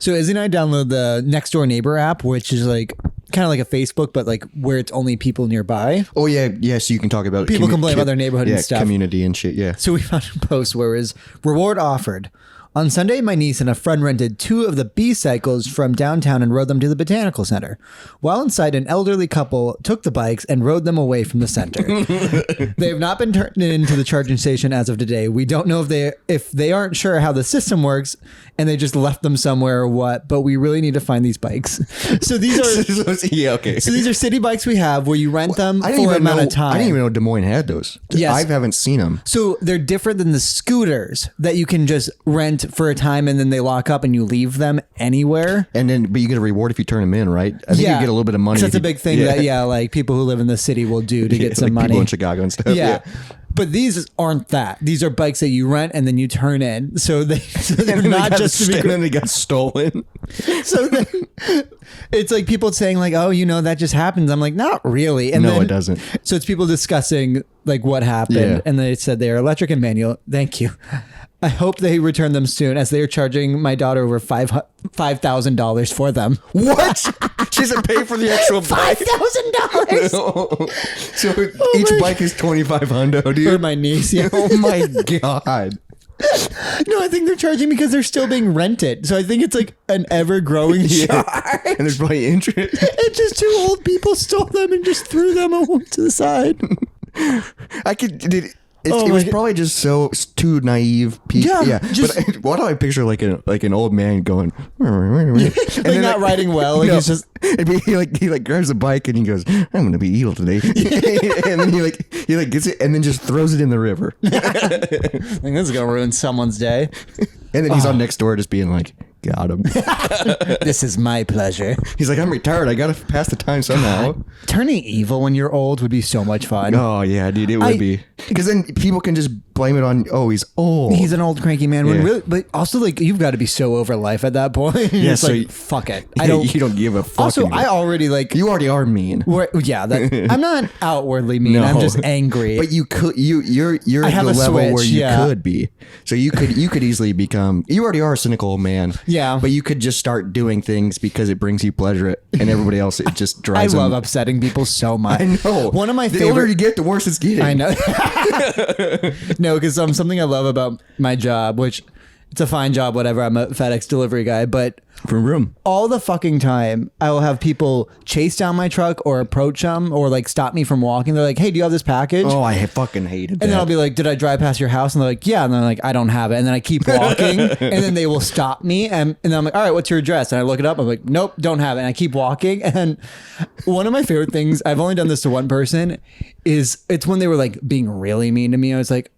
So Izzy and I download the Next Door Neighbor app, which is like kind of like a Facebook, but like where it's only people nearby. Oh yeah, yeah. So you can talk about people complain about their neighborhood and stuff, community and shit. Yeah. So we found a post where it was reward offered. On Sunday, my niece and a friend rented 2 of the B-cycles from downtown and rode them to the Botanical Center. While inside, an elderly couple took the bikes and rode them away from the center. They have not been turned into the charging station as of today. We don't know if they aren't sure how the system works and they just left them somewhere or what, but we really need to find these bikes. So these are yeah, okay. So these are city bikes we have where you rent them for an amount of time. I didn't even know Des Moines had those. Yes. I haven't seen them. So they're different than the scooters that you can just rent for a time and then they lock up and you leave them anywhere. And then, but you get a reward if you turn them in, right? I think you get a little bit of money. That's a big thing that, like people who live in the city will do to get some like money. People in Chicago and stuff. Yeah. But these aren't that. These are bikes that you rent and then you turn in. So they're not just to be. And then they got stolen. So then it's like people saying like, oh, that just happens. I'm like, not really. And no, then, it doesn't. So it's people discussing like what happened. Yeah. And they said they are electric and manual. Thank you. I hope they return them soon as they are charging my daughter over $5,000 for them. What? She doesn't pay for the actual bike. $5,000. So each bike is $2,500, dude. For my niece. Yeah. Oh my God. No, I think they're charging because they're still being rented. So I think it's like an ever-growing charge. And there's probably interest. It's just 2 old people stole them and just threw them to the side. It was probably just too naive. Yeah. But why do I picture like an old man going, like not riding well? Like he's just. He grabs a bike and he goes, I'm gonna be evil today. And then he gets it and then just throws it in the river. I think this is gonna ruin someone's day. And then he's on next door just being like, got him. This is my pleasure. He's like, I'm retired. I gotta pass the time somehow. God, turning evil when you're old would be so much fun. Oh yeah, dude, it would be. Because then people can just blame it on, he's old. He's an old cranky man. When really, but also like you've got to be so over life at that point. Yeah, it's so like fuck it. You don't give a fuck. Also, I already like you already are mean. Yeah, I'm not outwardly mean. No. I'm just angry. But you're at the level where you could be. So you could easily become. You already are a cynical man. Yeah. But you could just start doing things because it brings you pleasure, and everybody else it just drives. I love upsetting people so much. I know. One of my the older you get, the worse it's getting. I know. No, because something I love about my job, which it's a fine job, whatever. I'm a FedEx delivery guy, but from room all the fucking time I will have people chase down my truck or approach them or like stop me from walking. They're like, hey, do you have this package? Oh, I fucking hated that. And then I'll be like, did I drive past your house? And they're like, yeah. And they're like, I don't have it. And then I keep walking and then they will stop me. And then I'm like, all right, what's your address? And I look it up. I'm like, nope, don't have it. And I keep walking. And one of my favorite things, I've only done this to one person, is it's when they were like being really mean to me. I was like,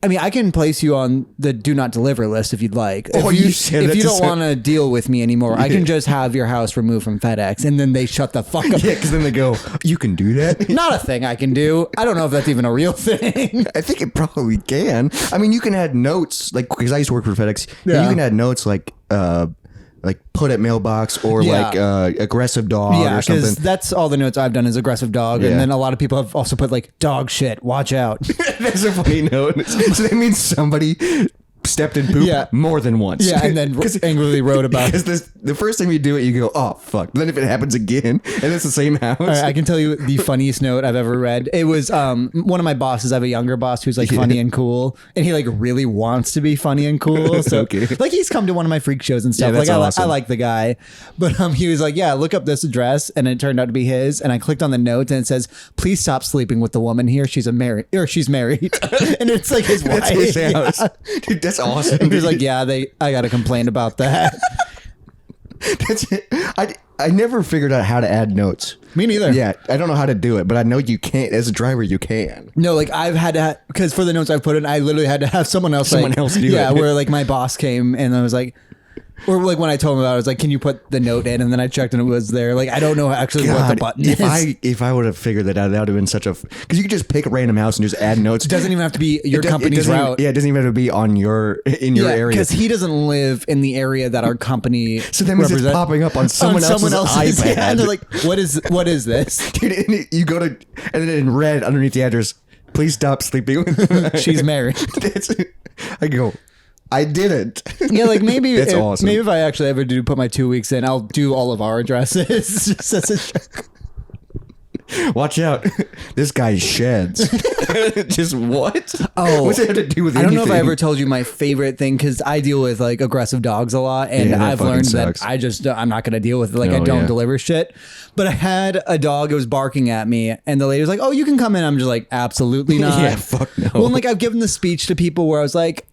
I mean, I can place you on the do not deliver list if you'd like. If you don't want to deal with me anymore, I can just have your house removed from FedEx. And then they shut the fuck up. Yeah, because then they go, you can do that? Not a thing I can do. I don't know if that's even a real thing. I think it probably can. I mean, you can add notes, like, because I used to work for FedEx. Yeah. You can add notes like put at mailbox or like aggressive dog or something. Yeah, that's all the notes I've done is aggressive dog. And then a lot of people have also put like dog shit, watch out. That's a funny note. So that means somebody stepped in poop more than once. Yeah, and then angrily wrote about it. Because the first time you do it, you go, oh, fuck. But then if it happens again, and it's the same house. Right, I can tell you the funniest note I've ever read. It was one of my bosses. I have a younger boss who's like funny and cool. And he like really wants to be funny and cool. So like he's come to one of my freak shows and stuff. Yeah, like awesome. I like the guy. But he was like, yeah, look up this address. And it turned out to be his. And I clicked on the notes and it says, please stop sleeping with the woman here. She's married. And it's like his wife. That's his house. Yeah. Dude, that's awesome. He was like, yeah, I got to complain about that. That's it. I never figured out how to add notes. Me neither. Yeah, I don't know how to do it, but I know you can't. As a driver, you can. No, like I've had to, because for the notes I've put in, I literally had to have someone else do it. Yeah, where like my boss came and I was like, or like when I told him about it, I was like, can you put the note in? And then I checked and it was there. Like, I don't know actually what the button is. If I would have figured that out, that would have been such a... Because you could just pick a random house and just add notes. It doesn't even have to be your company's route. Yeah, it doesn't even have to be in your area. Because he doesn't live in the area that our company So that means it's popping up on someone else's iPad. Yeah, and they're like, what is this? Dude, and you go to... And then in red underneath the address, please stop sleeping with She's married. I go... I didn't. Yeah, like maybe That's awesome. Maybe if I actually ever do put my 2 weeks in, I'll do all of our addresses just as a joke. Watch out. This guy sheds. Just what? Oh, what's it have to do with I don't anything? know if I ever told you my favorite thing, because I deal with like aggressive dogs a lot, and Yeah, that I've fucking learned sucks. that I'm not going to deal with it. Like I Oh, don't yeah. deliver shit. But I had a dog. It was barking at me, and the lady was like, "Oh, you can come in." I'm just like, absolutely not. Yeah, fuck no. Well, and, like I've given the speech to people where I was like,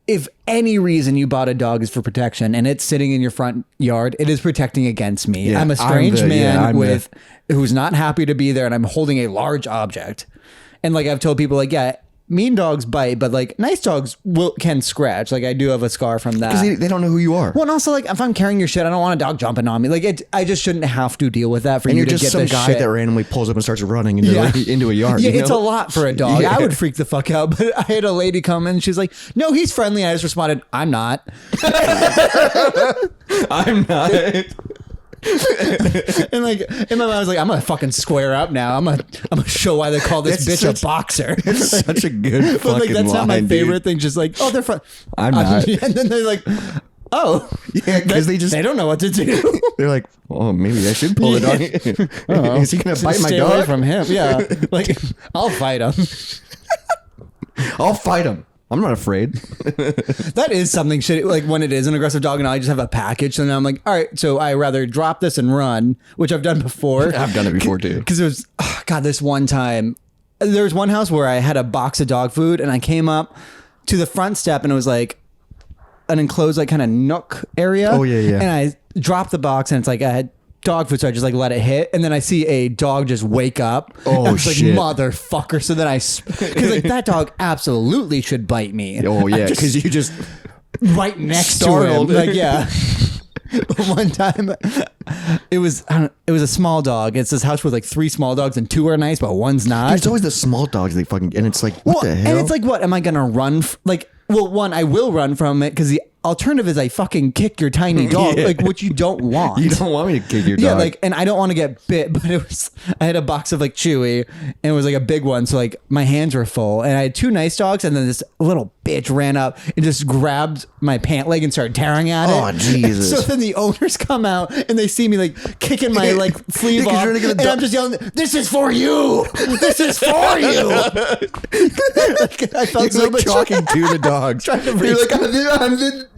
if any reason you bought a dog is for protection and it's sitting in your front yard, it is protecting against me. Yeah, I'm a strange man I'm who's not happy to be there, and I'm holding a large object. And like I've told people, like, yeah, mean dogs bite, but like nice dogs can scratch. Like I do have a scar from that. Because they don't know who you are. Well, and also like if I'm carrying your shit, I don't want a dog jumping on me. Like I just shouldn't have to deal with that for And you you're to just get some this guy shit. that randomly pulls up and starts running into a yard. Yeah, you it's know? a lot for a dog. Yeah. I would freak the fuck out. But I had a lady come in. She's like, "No, he's friendly." I just responded, "I'm not." I'm not. And like in my mind, I was like, "I'm gonna fucking square up now. I'm gonna show why they call this That's bitch a boxer." It's such a good But fucking like that's not my line, favorite dude. thing. Just like, "Oh, they're fun." I'm not. And then they're like, "Oh, Yeah, because they don't know what to do." they're like, oh, maybe I should pull it on. Is he gonna bite my Stay away dog? from him. Yeah, like I'll fight him. I'll fight him. I'm not afraid. That is something shitty. Like when it is an aggressive dog and I just have a package. So now I'm like, all right, so I rather drop this and run, which I've done before. I've done it before too. Because it was, God, this one time, there was one house where I had a box of dog food and I came up to the front step and it was like an enclosed like kind of nook area. Oh, yeah, yeah. And I dropped the box and it's like I had dog food, so I just like let it hit, and then I see a dog just wake up. Oh, and I was shit. like, motherfucker. So then because like that dog absolutely should bite me. Oh yeah, because you just Right next Startled. to him. Like, yeah. One time, it was a small dog. It's this house with like 3 small dogs and 2 are nice, but one's not. It's always the small dogs they fucking, and it's like, what the hell? And it's like, what am I gonna run? Well, one, I will run from it because the alternative is I fucking kick your tiny dog, Yeah. like which you don't want. you don't want me to kick your dog. Yeah, like, and I don't want to get bit, but I had a box of like Chewy, and it was like a big one, so like my hands were full, and I had 2 nice dogs, and then this little bitch ran up and just grabbed my pant leg and started tearing at it. Oh, Jesus. So then the owners come out and they see me like kicking my like sleeve Yeah, 'cause off, you're gonna get a and dog- I'm just yelling, "This is for you! This is for you!" Like, I felt You're so like much talking to the dogs. Trying to You're reach- like,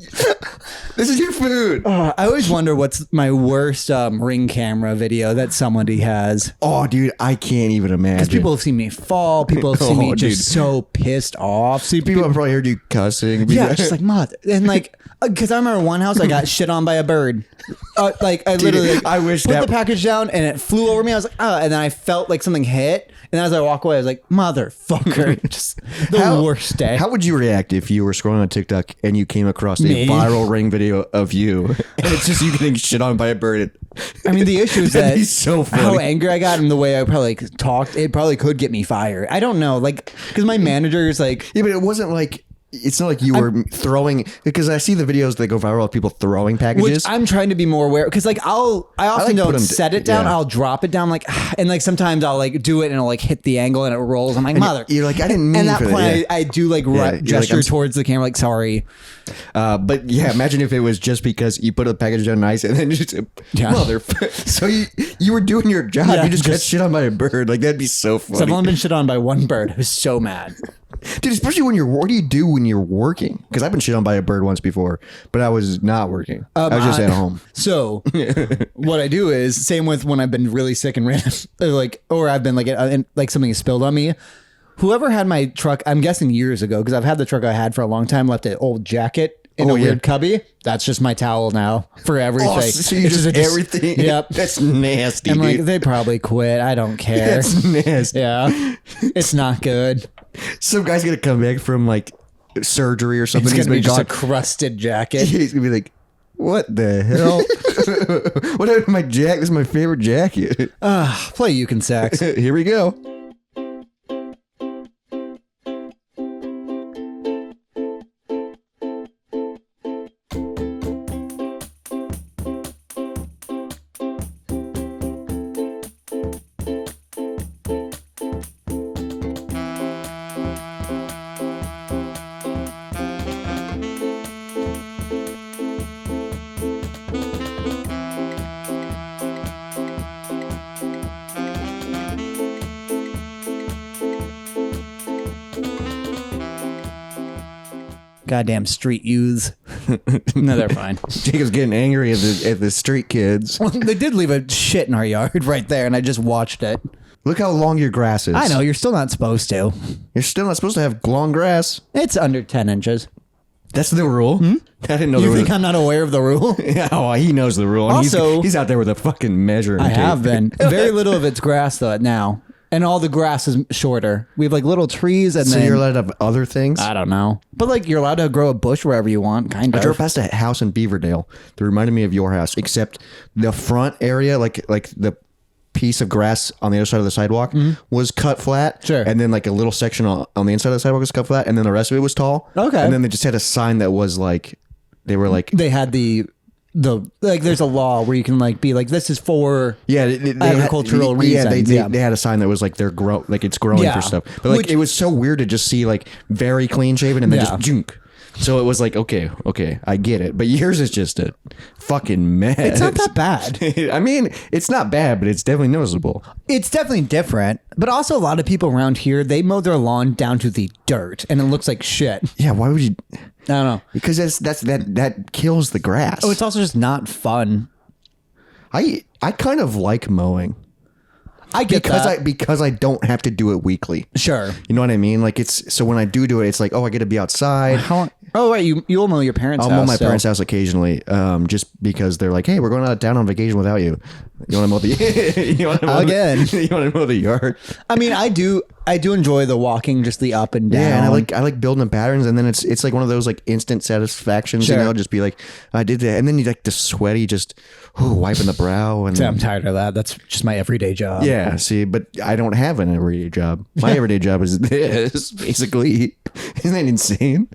this is your food. I always wonder what's my worst Ring camera video that somebody has. Oh, dude, I can't even imagine. Because people have seen me fall. People have seen me Oh, just dude. so pissed off. See, people have probably heard you cussing. yeah, just like mother, and like, because I remember one house I got shit on by a bird. Like I literally, like, I wish put that- the package down and it flew over me. I was like, oh, and then I felt like something hit, and then as I walk away, I was like, motherfucker, just the worst day. How would you react if you were scrolling on TikTok and you came across a Me? viral Ring video of you, and it's just you getting shit on by a bird? I mean, the issue is That'd that be so funny. how angry I got and the way I probably like, talked, it probably could get me fired. I don't know, like, because my manager is like, Yeah, but it wasn't like. It's not like you were throwing, because I see the videos that go viral of people throwing which packages. I'm trying to be more aware, because like I often like put don't 'em set it down. yeah. I'll drop it down, like, and like sometimes I'll like do it and it'll like hit the angle and it rolls. I'm like, mother. you're like, I didn't mean And at for that that, point, yeah. I do like you're like, gesture I'm- towards the camera, like, sorry. But yeah, imagine if it was just because you put a package down nice and then just Yeah. motherfucker. So you were doing your job. Yeah, you just got just- shit on by a bird. Like that'd be so funny. So I've only been shit on by one bird. I was so mad. Dude, especially when what do you do when you're working? Because I've been shit on by a bird once before, but I was not working. I was just at home. So what I do is same with when I've been really sick and random, or I've been like something is spilled on me. Whoever had my truck, I'm guessing years ago, because I've had the truck I had for a long time, left an old jacket in Oh, a yeah. weird cubby. That's just my towel now for everything. Oh, so you It's just a everything. Yep. That's nasty, I'm like, dude. they probably quit. I don't care. That's nasty. Yeah, it's not good. Some guy's gonna come back from like surgery or something. It's He's gonna be been just a gone. crusted jacket. He's gonna be like, what the hell? What happened to my jacket? This is my favorite jacket. Play you can sex. Here we go. Goddamn street youths. No, they're fine. Jacob's getting angry at the street kids. Well, they did leave a shit in our yard right there, and I just watched it. Look how long your grass is. I know, you're still not supposed to. You're still not supposed to have long grass. It's under 10 inches. That's the rule? I didn't know You the think rule. I'm not aware of the rule? Yeah, oh, he knows the rule. And Also- he's out there with a fucking measuring I tape. have been. Very little of it's grass, though, now. And all the grass is shorter. We have, like, little trees, and So then... you're allowed to have other things? I don't know. But, like, you're allowed to grow a bush wherever you want, kind I of. drove past a house in Beaverdale that reminded me of your house, except the front area, like the piece of grass on the other side of the sidewalk was cut flat. Sure. And then like a little section on the inside of the sidewalk was cut flat, and then the rest of it was tall. Okay. And then they just had a sign that was like, they were like, They had the like, there's a law where you can, like, be like, this is for... yeah, agricultural Yeah, reasons, they had a sign that was like it's growing Yeah. for stuff. But like it was so weird to just see like very clean shaven and then Yeah. just junk. So it was like, okay, I get it. But yours is just a fucking mess. It's not that bad. I mean, it's not bad, but it's definitely noticeable. It's definitely different. But also, a lot of people around here, they mow their lawn down to the dirt, and it looks like shit. Yeah, why would you? I don't know. Because that kills the grass. Oh, it's also just not fun. I kind of like mowing. I get that. Because I don't have to do it weekly. Sure. You know what I mean? Like it's so when I do it, it's like, oh, I get to be outside. Oh, right. You'll mow your parents' I'll house. mow my so- parents' house occasionally, just because they're like, hey, we're going out of town on vacation without you. You want to mow the you want to mow Again. you want to mow the yard? I mean, I do enjoy the walking, just the up and down. Yeah, and I like building the patterns, and then it's like one of those like instant satisfactions. Sure. You know, just be like, I did that, and then you like the sweaty, just wiping the brow, and I'm tired of that. That's just my everyday job. yeah. See, but I don't have an everyday job. My everyday job is this, basically. Isn't that insane?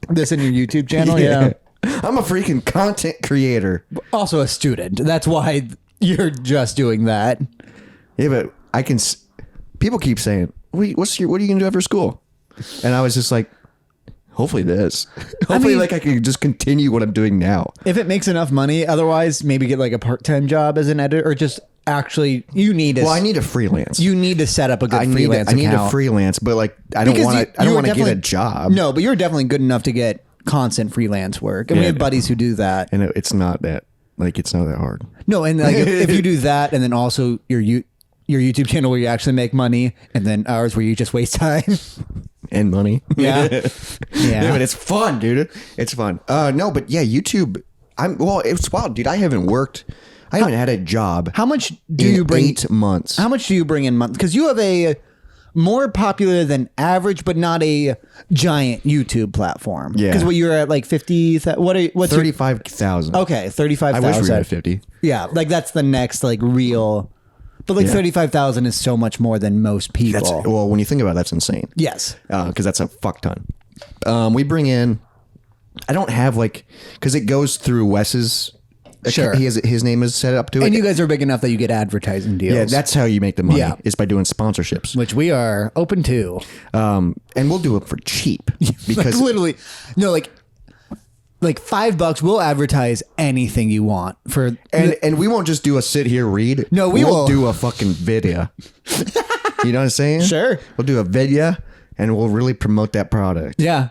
This in your YouTube channel? Yeah. I'm a freaking content creator. Also a student. That's why you're just doing that. Yeah, but I can. People keep saying, what are you gonna do after school? And I was just like, hopefully this. Hopefully, like I can just continue what I'm doing now. If it makes enough money, otherwise maybe get like a part-time job as an editor, or just actually you need to. Well, I need a freelance. You need to set up a good freelance I need account. a freelance, but like I don't want to get a job. No, but you're definitely good enough to get constant freelance work, and we have buddies who do that. And it's not that hard. No, and like if you do that, and then also your YouTube channel where you actually make money, and then ours where you just waste time and money. Yeah. Yeah, but it's fun, dude. It's fun. No, but yeah, YouTube. It's wild, dude. I haven't had a job. How much do you bring? 8 months. How much do you bring in month? Because you have a more popular than average, but not a giant YouTube platform. Yeah. Because you're at like 50. What's 35,000. Okay, 35,000. I wish we were at 50. Yeah, like that's the next like real. But like 35,000 is so much more than most people. Well, when you think about it, that's insane. Yes. Because that's a fuck ton. We bring in. I don't have because it goes through Wes's. Sure. His name is set up to it. And you guys are big enough that you get advertising deals. Yeah, that's how you make the money. Yeah. Is by doing sponsorships. which we are open to. And we'll do it for cheap because like literally, no, like $5, we'll advertise anything you want for. and we won't just do a sit here read. No, we'll will do a fucking video. You know what I'm saying? Sure. We'll do a video and we'll really promote that product. Yeah.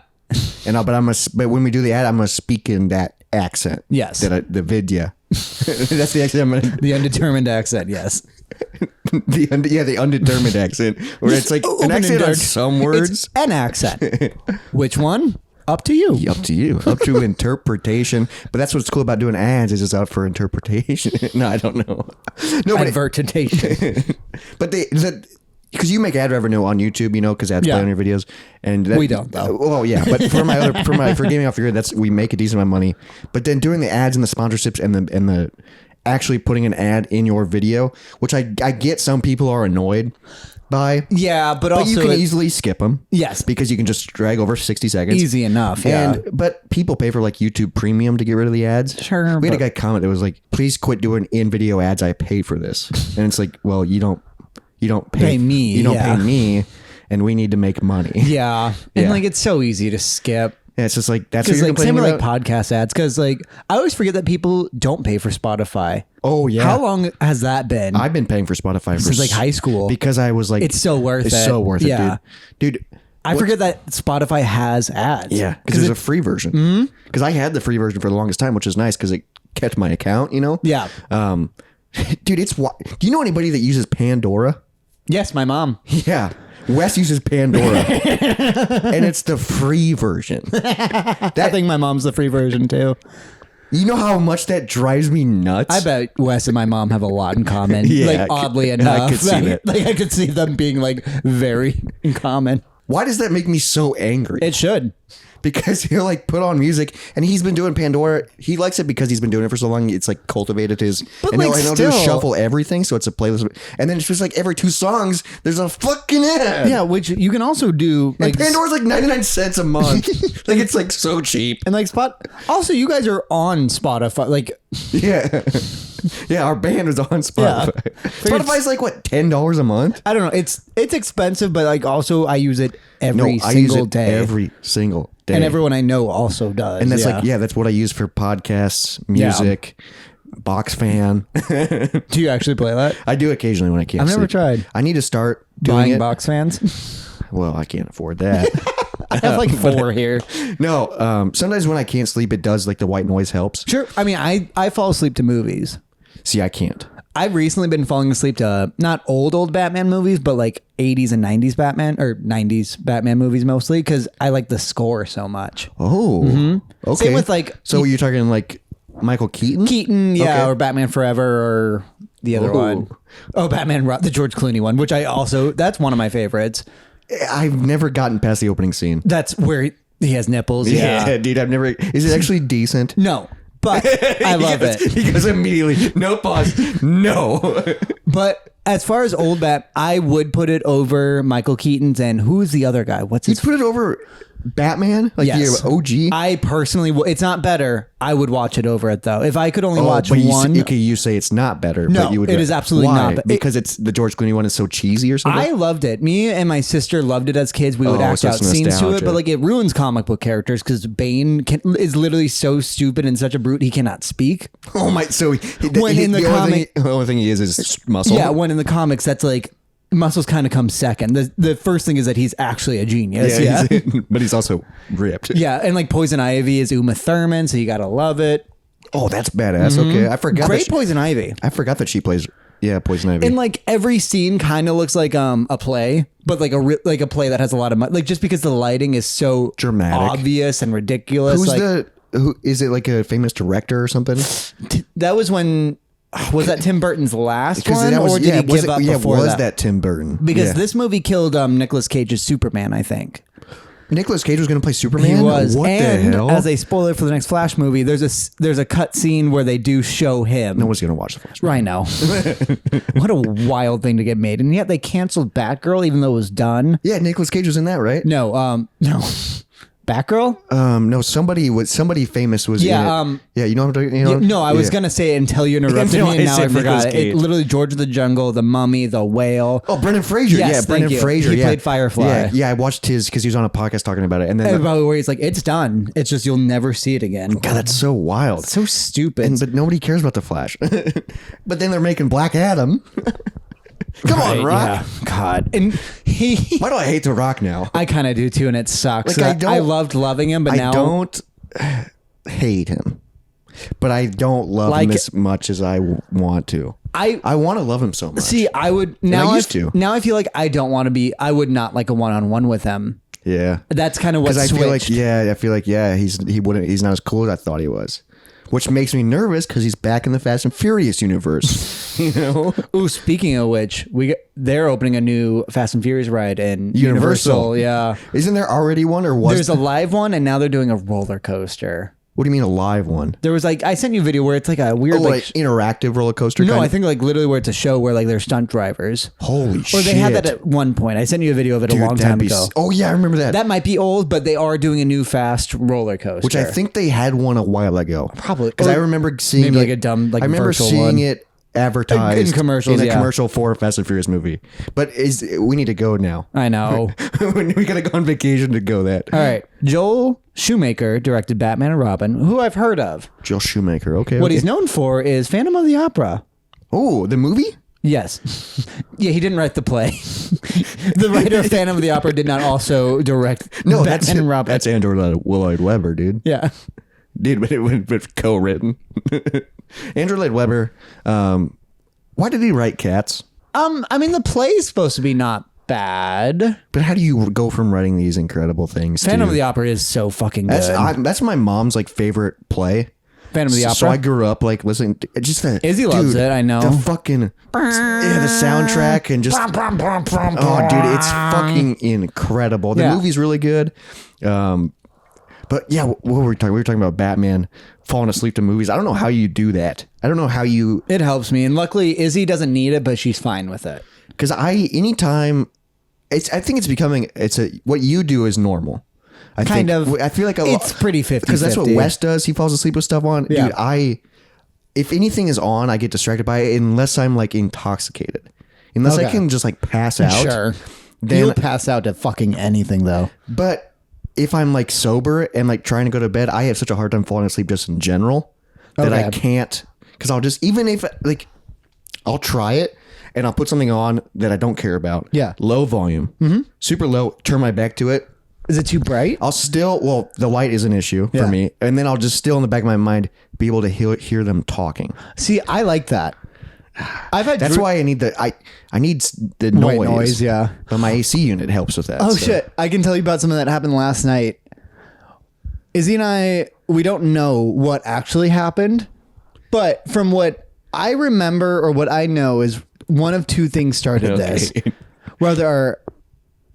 But when we do the ad, I'm gonna speak in that accent. Yes. The video. That's the accent I'm gonna. The undetermined accent. Yes. the undetermined accent where it's like an accent on some words. It's an accent. Which one? Up to you. Up to you. Up to interpretation. But that's what's cool about doing ads is it's out for interpretation. No, I don't know. No, but Advertation. but because you make ad revenue on YouTube, because ads play on your videos, and we don't though. Well, yeah, but for gaming off your grid, we make a decent amount of money. But then doing the ads and the sponsorships and the actually putting an ad in your video, which I get some people are annoyed by. Yeah, but also you can easily skip them. Yes, because you can just drag over 60 seconds. Easy enough. Yeah, but people pay for YouTube Premium to get rid of the ads. Sure, we had a guy comment that was like, "Please quit doing in-video ads. I paid for this," and it's like, well, you don't pay me. You don't pay me, and we need to make money. Yeah, and it's so easy to skip. Yeah, it's just like that's what you're complaining same with about? podcast ads. Because I always forget that people don't pay for Spotify. Oh yeah, how long has that been? I've been paying for Spotify since high school because I was like, it's so worth it. It's so worth it, dude. I forget that Spotify has ads. Yeah, because there's a free version. Because I had the free version for the longest time, which is nice because it kept my account, you know? Yeah. Dude, do you know anybody that uses Pandora? Yes, my mom. Yeah. Wes uses Pandora. And it's the free version. I think my mom's the free version too. You know how much that drives me nuts? I bet Wes and my mom have a lot in common. Yeah, like oddly enough. I could see that. Like I could see them being like very in common. Why does that make me so angry? It should. Because he'll like put on music, and he's been doing Pandora. He likes it because he's been doing it for so long. It's like cultivated his. But and like he'll still, just shuffle everything, so it's a playlist. And then it's just like every 2 songs, there's a fucking ad. yeah, which you can also do. Like And Pandora's like 99 cents a month. Like it's like so cheap. and like Also, you guys are on Spotify. Like Yeah. Yeah, our band is on Spotify. Yeah. Spotify's like what, $10 a month? I don't know. It's expensive, but like also I use it every I single use it day. every single day. And everyone I know also does. And that's that's what I use for podcasts, music, box fan. Do you actually play that? I do occasionally when I can't I've never sleep. tried. I need to start doing Buying it. box fans? Well, I can't afford that. I have like 4 here. No, sometimes when I can't sleep, it does like the white noise helps. Sure. I mean, I fall asleep to movies. See, I can't. I've recently been falling asleep to not old Batman movies, but like 80s and 90s Batman or 90s Batman movies mostly because I like the score so much. Oh, okay. Same with like So you're talking like Michael Keaton? Keaton, yeah, Okay. or Batman Forever or the other one. Oh, Batman, the George Clooney one, which that's one of my favorites. I've never gotten past the opening scene. That's where he has nipples. Yeah. Dude, I've never. Is it actually decent? No, but I love it. He goes immediately. No pause. No. But as far as old Bat, I would put it over Michael Keaton's and who's the other guy? What's You his? put it over Batman? Like Yes. the OG? I personally, it's not better. I would watch it over it though. If I could only watch but one. you say it's not better. No, but you would it is absolutely Why? not. Because it's the George Clooney one is so cheesy or something? I loved it. Me and my sister loved it as kids. We would act so out it's scenes to it, nostalgia. but like it ruins comic book characters because Bane is literally so stupid and such a brute he cannot speak. Oh my! So When in the comic- the only thing he is muscle. Yeah, when in the comics that's like muscles kind of come second. The first thing is that he's actually a genius. Yeah, but he's also ripped. yeah, and like Poison Ivy is Uma Thurman, so you gotta love it. Oh, that's badass. Okay, I forgot. Great Poison Ivy. I forgot that she plays. Yeah, Poison Ivy. And like every scene kind of looks like a play, but like a play that has a lot of like just because the lighting is so Dramatic. obvious and ridiculous. Who's like, who is it? Like a famous director or something? that was when was that Tim Burton's last Because one, that was or did he was give it, up yeah, before was that? Tim Burton? Because Yeah. this movie killed Nicolas Cage's Superman, I think. Nicolas Cage was going to play Superman. He was. What and the hell? as a spoiler for the next Flash movie, there's a cut scene where they do show him. no one's going to watch the Flash. I know. What a wild thing to get made, and yet they canceled Batgirl even though it was done. Yeah, Nicolas Cage was in that, right? No. Batgirl? No, somebody famous was Yeah, in it. Yeah, you know what I'm talking about? No, I was gonna say it until you interrupted No, me, and I now I said forgot Nicolas it. Cage. Literally, George of the Jungle, The Mummy, The Whale. Oh, Brendan Fraser. Yes, Yeah, thank Brendan you. Fraser. He yeah. played Firefly. Yeah, I watched his because he was on a podcast talking about it, and then About where he's like, it's done. It's just you'll never see it again. God, that's so wild. So stupid. But nobody cares about the Flash. But then they're making Black Adam. Come on, Rock. Yeah. God. And Why do I hate The Rock now? I kind of do too, and it sucks. Like, I loved loving him, but now I don't hate him, but I don't love him as much as I want to. I want to love him so much. see. I would now. I used to. Now I feel like I don't want to be. I would not like a one-on-one with him. Yeah, That's kind of what because switched. I feel like he's not as cool as I thought he was, which makes me nervous because he's back in the Fast and Furious universe. You know. Ooh, speaking of which, they're opening a new Fast and Furious ride in Universal. Yeah, Isn't there already one, or was there's a live one, and now they're doing a roller coaster. What do you mean a live one? There was like I sent you a video where it's like a weird Like interactive roller coaster? no, kind I of? think like literally where it's a show where like they're stunt drivers. Holy shit. Or they had that at one point. I sent you a video of it a long that'd time be ago. Oh yeah, I remember that. That might be old, but they are doing a new fast roller coaster. Which I think they had one a while ago. Probably. Because I Or remember seeing maybe it. like a dumb, like I remember virtual seeing one. it advertised In commercials, in a yeah. commercial for a Fast and Furious movie. But we need to go now. I know. We gotta go on vacation to go that. All right. Joel Schumacher directed Batman and Robin, who I've heard of. Joel Schumacher. Okay. What he's known for is Phantom of the Opera. Oh, the movie? Yes. Yeah, he didn't write the play. The writer of Phantom of the Opera did not also direct. No, Batman and Robin. that's Andrew Lloyd Webber, dude. Yeah. Dude, but it was co-written. Andrew Lloyd Webber. Why did he write Cats? I mean, the play's supposed to be not bad. But how do you go from writing these incredible things? Phantom of the Opera is so fucking good. That's my mom's like favorite play. Phantom of the Opera. So I grew up like listening to just the Izzy loves it, I know. The fucking the soundtrack and just oh dude, it's fucking incredible. The movie's really good. But yeah, what were we talking? We were talking about Batman falling asleep to movies. I don't know how you do that. I don't know how you. It helps me, and luckily Izzy doesn't need it, but she's fine with it. Because anytime, I think it's becoming what you do is normal. I feel like it's pretty 50-50. Because that's what Wes does. He falls asleep with stuff on. Yeah. Dude, if anything is on, I get distracted by it unless I'm like intoxicated. Unless I can just like pass out. Sure. Then You'll pass out to fucking anything though. But if I'm like sober and like trying to go to bed, I have such a hard time falling asleep just in general that I can't. Because I'll just, even if like, I'll try it and I'll put something on that I don't care about. Yeah. Low volume. Mm-hmm. Super low. Turn my back to it. Is it too bright? I'll still, the light is an issue for me. And then I'll just still in the back of my mind be able to hear them talking. See, I like that. That's why I need I need the noise. White noise, yeah. But my AC unit helps with that. Oh shit! I can tell you about something that happened last night. Izzy and I, we don't know what actually happened, but from what I remember or what I know is one of two things started this. Whether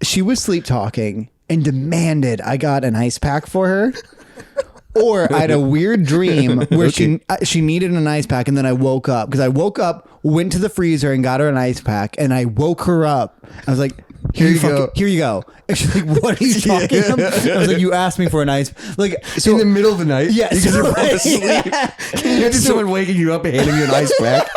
she was sleep talking and demanded I got an ice pack for her. Or I had a weird dream where she needed an ice pack, and then I woke up because I woke up, went to the freezer, and got her an ice pack, and I woke her up. I was like, "Here you go, here you go." And she's like, "What are you talking about?" I was like, "You asked me for an ice." Like, so in the middle of the night, yes, because you're both asleep. Yeah. Can you imagine someone waking you up and handing you an ice pack?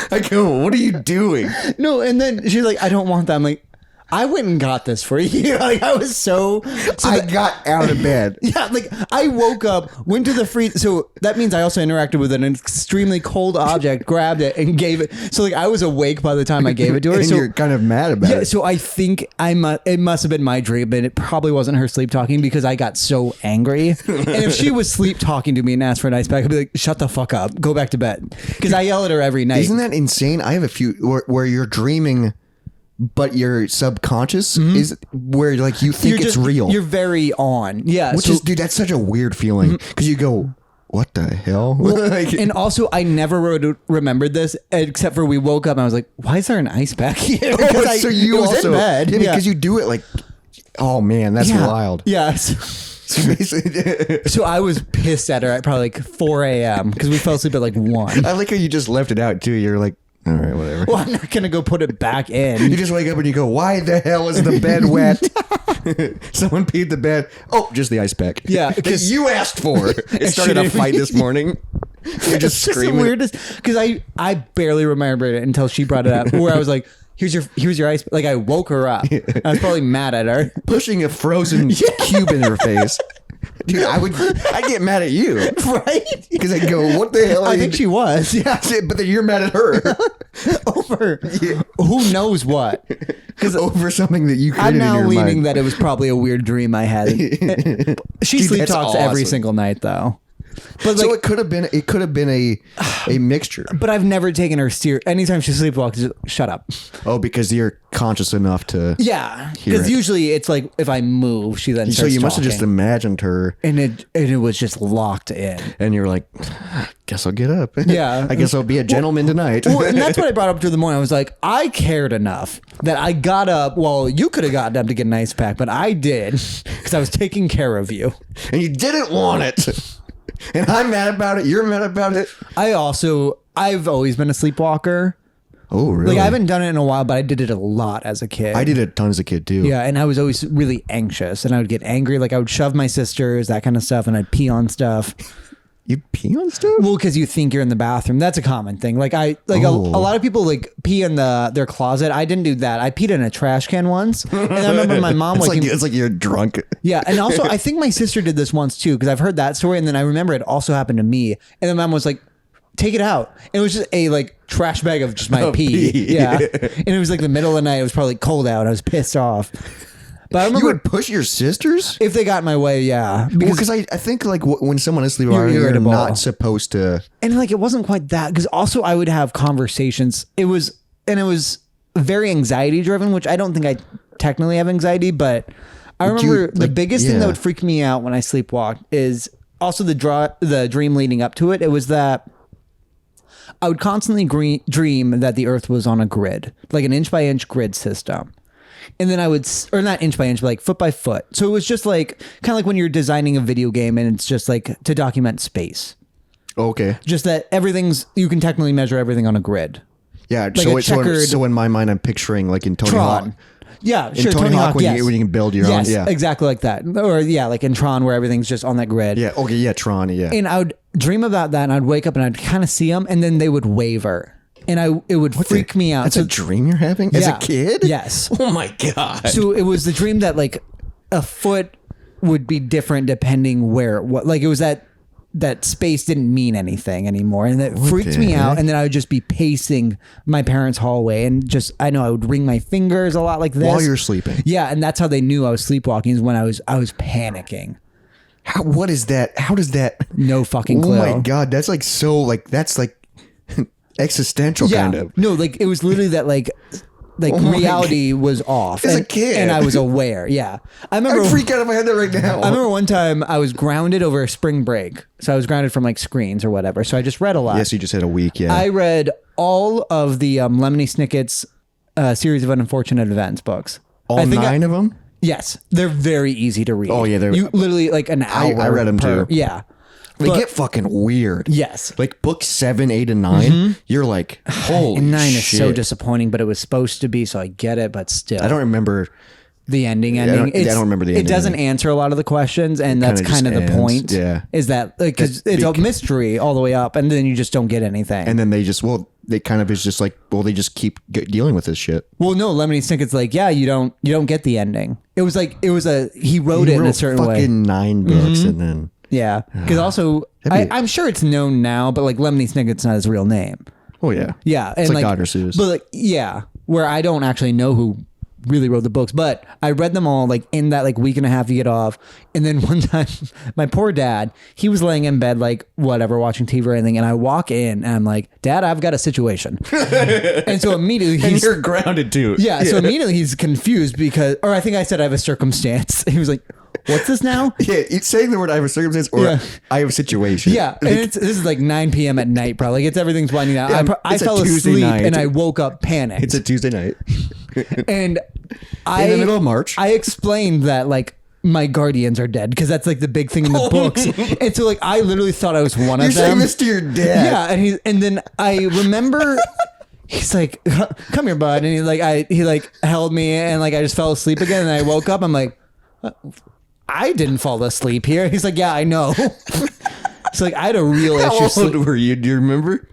I go, "What are you doing?" No, and then she's like, "I don't want that." I'm like, I went and got this for you. Like I was I got out of bed. Yeah, like I woke up, went to the freezer. So that means I also interacted with an extremely cold object, grabbed it, and gave it. So like I was awake by the time I gave it to her. And so you're kind of mad about it. So I think it must have been my dream, but it probably wasn't her sleep talking because I got so angry. And if she was sleep talking to me and asked for an ice pack, I'd be like, "Shut the fuck up, go back to bed." Because I yell at her every night. Isn't that insane? I have a few where you're dreaming. But your subconscious is where like you think it's real. You're very on. Yeah. Which is, dude, that's such a weird feeling because you go, what the hell? Well, and also, I never remembered this except for we woke up and I was like, why is there an ice pack here? So you was also, in bed. Yeah, because you do it like, oh man, that's wild. Yeah. So I was pissed at her at probably like 4 a.m. because we fell asleep at like 1. I like how you just left it out too. You're like, all right, whatever. Well, I'm not going to go put it back in. You just wake up and you go, why the hell is the bed wet? Someone peed the bed. Oh, just the ice pack. Yeah. Because you asked for it. It started a fight this morning. You're just screaming. The weirdest, because I barely remembered it until she brought it up where I was like, here's your ice. Like I woke her up. I was probably mad at her. Pushing a frozen cube in her face. Dude, I'd get mad at you. Right? Because I'd go, what the hell? I think she was. Yeah. But then you're mad at her. Over who knows what. Because over something that you created I'm now in your leaning mind. that it was probably a weird dream I had. She Dude, sleep talks awesome. every single night though. But so like, it could have been a mixture. But I've never taken her anytime she sleepwalks, just shut up. Oh, because you're conscious enough to because usually it's like if I move, she then starts so you must have talking. just imagined her, and it was just locked in. And you're like, guess I'll get up. Yeah, I guess I'll be a gentleman tonight. Well, and that's what I brought up to the morning. I was like, I cared enough that I got up. Well, you could have gotten up to get an ice pack, but I did because I was taking care of you, and you didn't want it. And I'm mad about it. You're mad about it. I've always been a sleepwalker. Oh, really? Like I haven't done it in a while, but I did it a lot as a kid. I did it tons as a kid too. Yeah, and I was always really anxious, and I would get angry. Like I would shove my sisters, that kind of stuff, and I'd pee on stuff. You pee on stuff? Well, because you think you're in the bathroom. That's a common thing. Like a lot of people like pee in their closet. I didn't do that. I peed in a trash can once, and I remember my mom it's like you're drunk. Yeah, and also I think my sister did this once too because I've heard that story, and then I remember it also happened to me. And then mom was like, take it out. And it was just a like trash bag of just my pee. pee. Yeah. And it was like the middle of the night. It was probably cold out. I was pissed off. But I You remember would push your sisters? if they got in my way, yeah. Because I think like when someone is sleepwalking, you're irritable. not supposed to. And like it wasn't quite that, because also I would have conversations. It was very anxiety driven, which I don't think I technically have anxiety, but I remember the biggest thing that would freak me out when I sleepwalked is also the dream leading up to it. It was that I would constantly dream that the earth was on a grid, like an inch by inch grid system. And then I would, or not inch by inch, but like foot by foot. So it was just like, kind of like when you're designing a video game and it's just like to document space. Okay. Just that you can technically measure everything on a grid. Yeah. Like so in my mind, I'm picturing like in Tony Hawk. Tron. Yeah, In sure. Tony Hawk, when yes. you can build your yes, own. Yeah. exactly like that. Or yeah, like in Tron where everything's just on that grid. Yeah. Okay. Yeah. Tron. Yeah. And I would dream about that, and I'd wake up and I'd kind of see them, and then they would waver, and it would freak me out. That's a dream you're having as a kid? Yes. Oh my God. So it was the dream that like a foot would be different depending where like it was that space didn't mean anything anymore, and it freaked me out. And then I would just be pacing my parents' hallway, and just I would wring my fingers a lot like this While you're sleeping. Yeah, and that's how they knew I was sleepwalking, is when I was panicking. What is that? How does that? No fucking clue. Oh my God, that's like so like that's like existential kind of. No, like it was literally that like reality was off As a kid. and I was aware. Yeah, I remember. I'd freak out if I had that right now. I remember one time I was grounded over a spring break, so I was grounded from like screens or whatever. So I just read a lot. Yes, you just had a week. Yeah, I read all of the Lemony Snicket's series of unfortunate events books. all 9 of them. Yes, they're very easy to read. Oh, yeah, they're- you literally like an hour. I read them too. Yeah, They get fucking weird. Yes. Like book 7, 8, and 9, you're like, holy and 9 shit. is so disappointing, but it was supposed to be, so I get it. But still, I don't remember. the ending. I don't remember the It ending. doesn't answer a lot of the questions, and that's kinda kind of just the ends. point. Yeah. Is that like, because it's a mystery all the way up, and then you just don't get anything. And then they just, they kind of is just like, they just keep dealing with this shit. Well, no, Lemony Snicket's like, yeah, you don't get the ending. It was like he wrote it in a certain way. Fucking 9 books, and then Yeah, because also I'm sure it's known now, but like Lemony Snicket's not his real name. oh yeah, Yeah, and it's like Dr. Seuss. But like, yeah, where I don't actually know who really wrote the books, but I read them all like in that like week and a half you get off. And then one time, my poor dad, he was laying in bed like whatever, watching TV or anything, and I walk in and I'm like, Dad, I've got a situation. And so immediately and you're grounded too. Yeah, so immediately he's confused because, or I think I said I have a circumstance. He was like, what's this now? Yeah, it's saying the word I have a circumstance or I have a situation. Yeah, and this is like 9 p.m. at night, probably. Like it's everything's winding down. Yeah, I it's a fell Tuesday asleep night. and I woke up panicked. It's a Tuesday night. And In the middle of March. I explained that like my guardians are dead because that's like the big thing in the books. And so like I literally thought I was one You're of them. saying this to your dad. Yeah, and then I remember he's like, "Come here, bud," and he held me and like I just fell asleep again and I woke up. I'm like, I didn't fall asleep here. He's like, yeah, I know. So like I had a real issue. How old were you? Do you remember?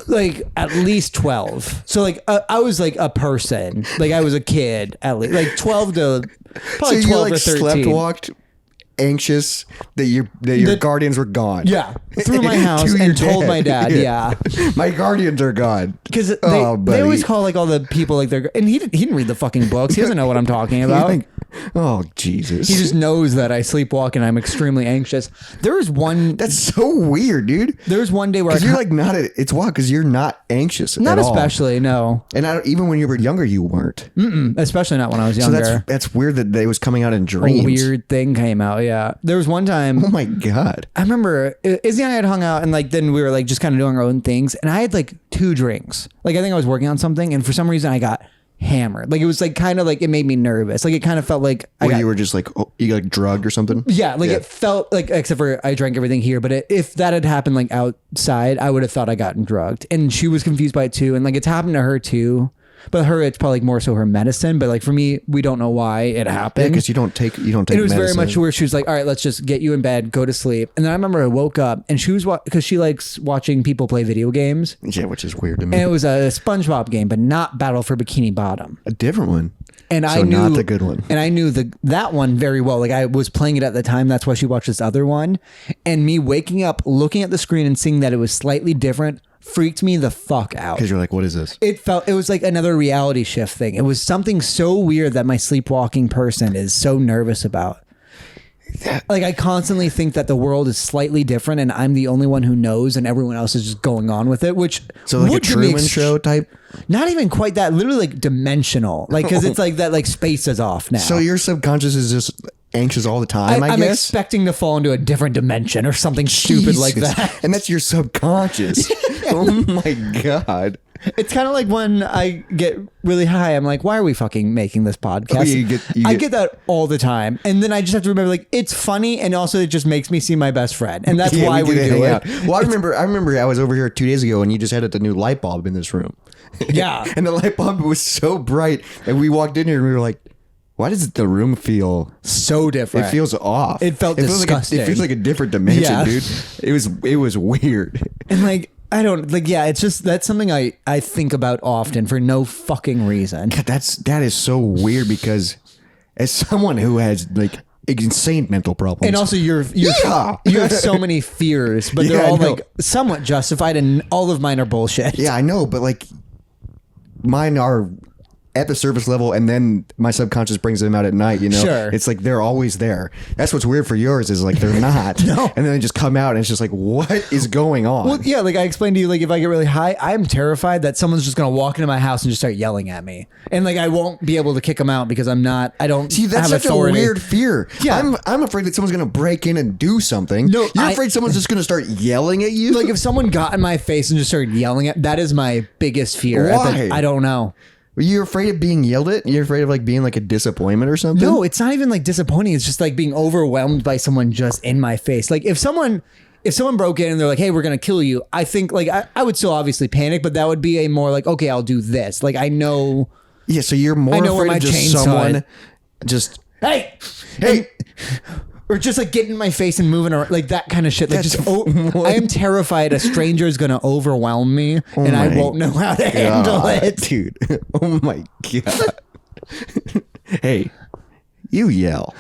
Like at least 12. So like I was like a person. Like I was a kid at least. Like 12 to probably so 12 you like or 13. slept walked anxious that your guardians were gone. Yeah, through my house To your and told dad. my dad. Yeah, My guardians are gone. because they buddy. always call like all the people like they're, and he didn't read the fucking books. He doesn't know what I'm talking about. Oh Jesus! He just knows that I sleepwalk and I'm extremely anxious. There was one. That's so weird, dude. There was one day where Because you're like not. It's wild because you're not anxious. not at all. especially no, And even when you were younger, you weren't. especially not when I was So younger. that's weird that they was coming out in A dreams. weird thing came out. Yeah, there was one time. Oh my God! I remember Izzy and I had hung out and like then we were like just kind of doing our own things and I had like 2 drinks. Like I think I was working on something and for some reason I got hammered. Like it was like kind of like it made me nervous. Like it kind of felt like You were just like you got drugged or something. yeah, like it felt like, except for I drank everything here, but if that had happened like outside, I would have thought I gotten drugged. And she was confused by it too. And like it's happened to her too. But her, it's probably like more so her medicine. But like for me, we don't know why it happened. Because you don't take. And it was very medicine. much where she was like, all right, let's just get you in bed, go to sleep. And then I remember I woke up and she was because she likes watching people play video games. Yeah, which is weird to me. And it was a SpongeBob game, but not Battle for Bikini Bottom. A different one. And So I knew not the good one. And I knew that one very well. Like I was playing it at the time. That's why she watched this other one. And me waking up, looking at the screen and seeing that it was slightly different freaked me the fuck out. Because you're like, what is this? It was like another reality shift thing. It was something so weird that my sleepwalking person is so nervous about. Like I constantly think that the world is slightly different and I'm the only one who knows and everyone else is just going on with it, which So like a would give me Truman Show type? not even quite that, literally like dimensional, like because it's like that, like space is off now. So your subconscious is just anxious all the time, I I'm guess? expecting to fall into a different dimension or something stupid like Jesus. that. And that's your subconscious. Oh my God. It's kind of like when I get really high, I'm like, why are we fucking making this podcast? Oh, you I get that all the time. And then I just have to remember, like, it's funny. And also it just makes me see my best friend. And that's why we get to do hang it. out. Well, I remember I was over here 2 days ago and you just had the new light bulb in this room. Yeah. And the light bulb was so bright. And we walked in here and we were like, why does the room feel So different. It feels off. It felt disgusting. It feels like a different dimension, Yeah. dude. It was weird. And like, I don't like, yeah, it's just, that's something I think about often for no fucking reason. God, that is so weird because as someone who has like insane mental problems. And also you Yeah. have so many fears, but Yeah, they're I all know. like somewhat justified and all of mine are bullshit. Yeah, I know, but like mine are at the surface level and then my subconscious brings them out at night, you know? Sure. It's like they're always there. That's what's weird for yours is like they're not. No. And then they just come out and it's just like, what is going on? Well, yeah, like I explained to you, like if I get really high, I'm terrified that someone's just gonna walk into my house and just start yelling at me, and like I won't be able to kick them out because I don't See, that's have such authority. a weird fear. Yeah. I'm afraid that someone's going to break in and do something. No, You're afraid someone's just going to start yelling at you? Like if someone got in my face and just started yelling at, that is my biggest fear. Why? I don't know. Are you afraid of being yelled at? You're afraid of like being like a disappointment or something? No, it's not even like disappointing. It's just like being overwhelmed by someone just in my face. Like if someone broke in and they're like, hey, we're going to kill you, I think like I would still obviously panic, but that would be a more like, okay, I'll do this. Like I know. Yeah, so you're more I know where afraid my of just chainsaw someone is. just Hey, hey. or just like getting in my face and moving around, like that kind of shit. Like That's- just, I am terrified a stranger is going to overwhelm me and I my won't know how to handle God, it. dude. Oh my God. Hey, you yell.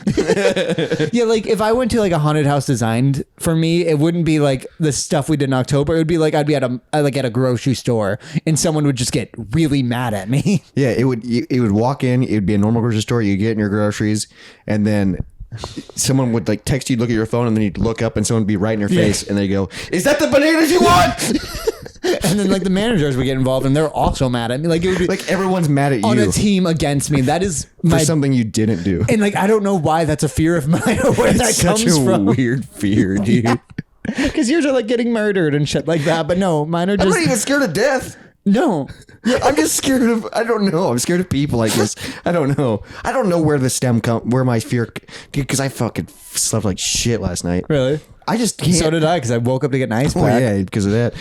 Yeah, like if I went to like a haunted house designed for me, it wouldn't be like the stuff we did in October. It would be like I'd be at a grocery store and someone would just get really mad at me. Yeah, it would walk in, it would be a normal grocery store, you get in your groceries, and then someone would like text you, look at your phone, and then you'd look up and someone would be right in your face and they go, is that the bananas you want? And then like the managers would get involved and they're also mad at me. Like it would be Like everyone's mad at on you a team against me. That is for my something you didn't do. and like I don't know why that's a fear of mine or where that It's such comes a from. weird fear, dude. Because yours are like getting murdered and shit like that. But no, mine are I'm just not even scared of death. no. I'm just scared of, I don't know. I'm scared of people, I guess. I don't know. I don't know where where my fear, because I fucking slept like shit last night. Really? I just can't. So did I because I woke up to get an ice Oh, pack. yeah, because of that.